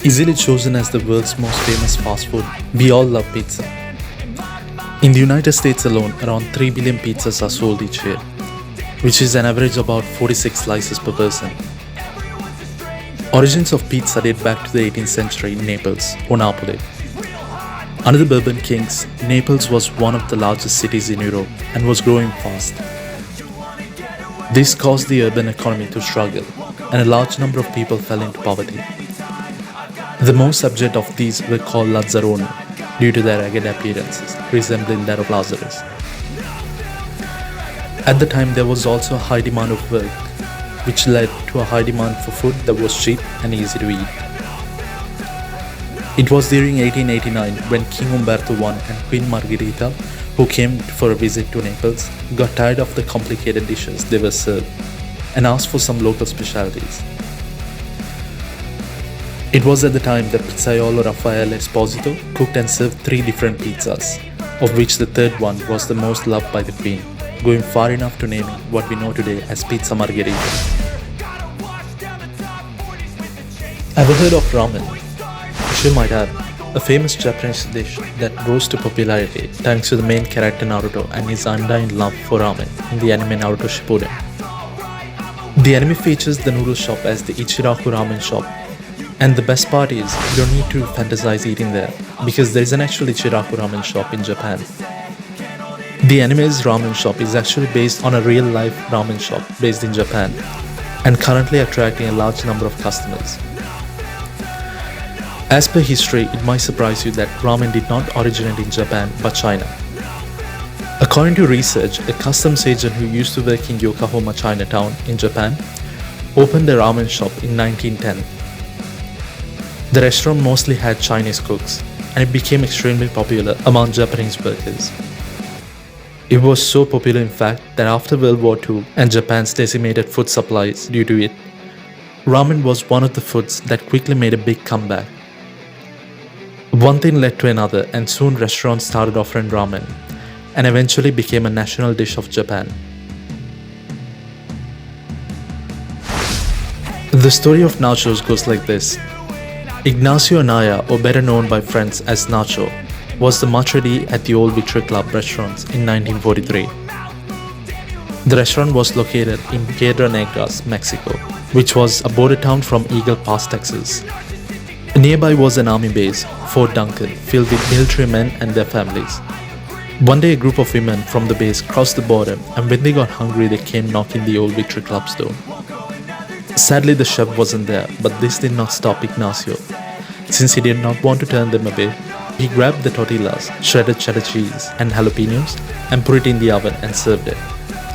Easily chosen as the world's most famous fast food, we all love pizza. In the United States alone, around 3 billion pizzas are sold each year, which is an average about 46 slices per person. Origins of pizza date back to the 18th century in Naples or Napoli. Under the Bourbon kings, Naples was one of the largest cities in Europe and was growing fast. This caused the urban economy to struggle, and a large number of people fell into poverty. The most abject of these were called Lazzaroni due to their ragged appearances, resembling that of Lazarus. At the time, there was also a high demand of work, which led to a high demand for food that was cheap and easy to eat. It was during 1889 when King Umberto I and Queen Margherita, who came for a visit to Naples, got tired of the complicated dishes they were served and asked for some local specialties. It was at the time that pizzaiolo Raffaele Esposito cooked and served 3 different pizzas, of which the third one was the most loved by the Queen, going far enough to naming what we know today as Pizza Margherita. Ever heard of ramen? You sure might have. A famous Japanese dish that rose to popularity thanks to the main character Naruto and his undying love for ramen in the anime Naruto Shippuden. The anime features the noodle shop as the Ichiraku Ramen shop. And the best part is, you don't need to fantasize eating there, because there is an actual Ichiraku ramen shop in Japan. The anime's ramen shop is actually based on a real-life ramen shop based in Japan, and currently attracting a large number of customers. As per history, it might surprise you that ramen did not originate in Japan but China. According to research, a customs agent who used to work in Yokohama, Chinatown in Japan, opened a ramen shop in 1910. The restaurant mostly had Chinese cooks, and it became extremely popular among Japanese workers. It was so popular in fact that after World War II and Japan's decimated food supplies due to it, ramen was one of the foods that quickly made a big comeback. One thing led to another, and soon restaurants started offering ramen, and eventually became a national dish of Japan. The story of Nachos goes like this. Ignacio Anaya, or better known by friends as Nacho, was the maitre at the Old Victory Club restaurants in 1943. The restaurant was located in Piedra Negras, Mexico, which was a border town from Eagle Pass, Texas. Nearby was an army base, Fort Duncan, filled with military men and their families. One day a group of women from the base crossed the border, and when they got hungry they came knocking the Old Victory Club's door. Sadly, the chef wasn't there, but this did not stop Ignacio. Since he did not want to turn them away, he grabbed the tortillas, shredded cheddar cheese, and jalapenos and put it in the oven and served it.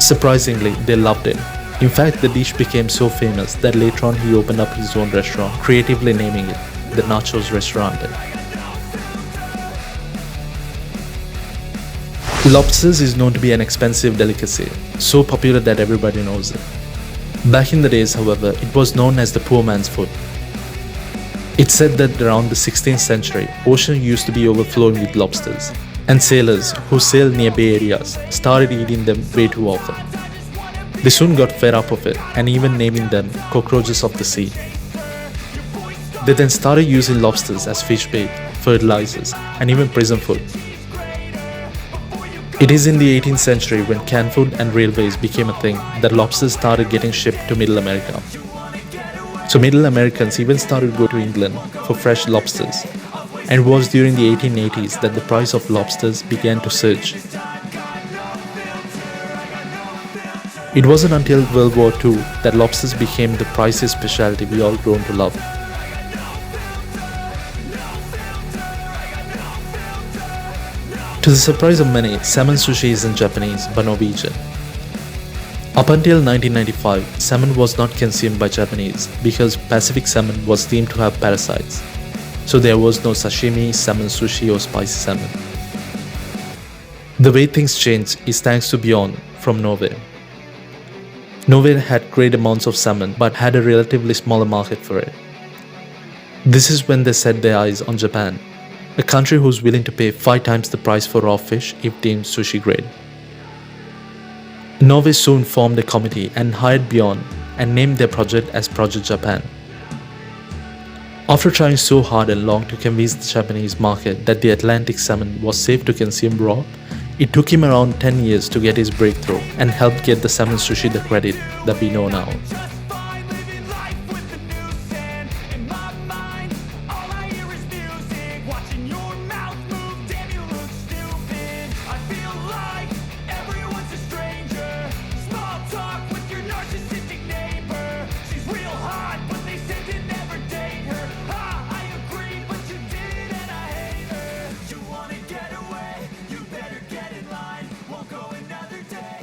Surprisingly, they loved it. In fact, the dish became so famous that later on he opened up his own restaurant, creatively naming it the Nachos Restaurante. Lobsters is known to be an expensive delicacy, so popular that everybody knows it. Back in the days, however, it was known as the poor man's food. It's said that around the 16th century, ocean used to be overflowing with lobsters, and sailors who sailed near bay areas started eating them way too often. They soon got fed up of it and even naming them cockroaches of the sea. They then started using lobsters as fish bait, fertilizers, and even prison food. It is in the 18th century when canned food and railways became a thing that lobsters started getting shipped to Middle America. So Middle Americans even started to go to England for fresh lobsters, and it was during the 1880s that the price of lobsters began to surge. It wasn't until World War II that lobsters became the priciest specialty we all grown to love. To the surprise of many, salmon sushi isn't Japanese but Norwegian. Up until 1995, salmon was not consumed by Japanese because Pacific salmon was deemed to have parasites. So there was no sashimi, salmon sushi or spicy salmon. The way things changed is thanks to Bjorn from Norway. Norway had great amounts of salmon but had a relatively smaller market for it. This is when they set their eyes on Japan, a country who's willing to pay 5 times the price for raw fish if deemed sushi grade. Norway soon formed a committee and hired Bjorn and named their project as Project Japan. After trying so hard and long to convince the Japanese market that the Atlantic salmon was safe to consume raw, it took him around 10 years to get his breakthrough and helped get the salmon sushi the credit that we know now.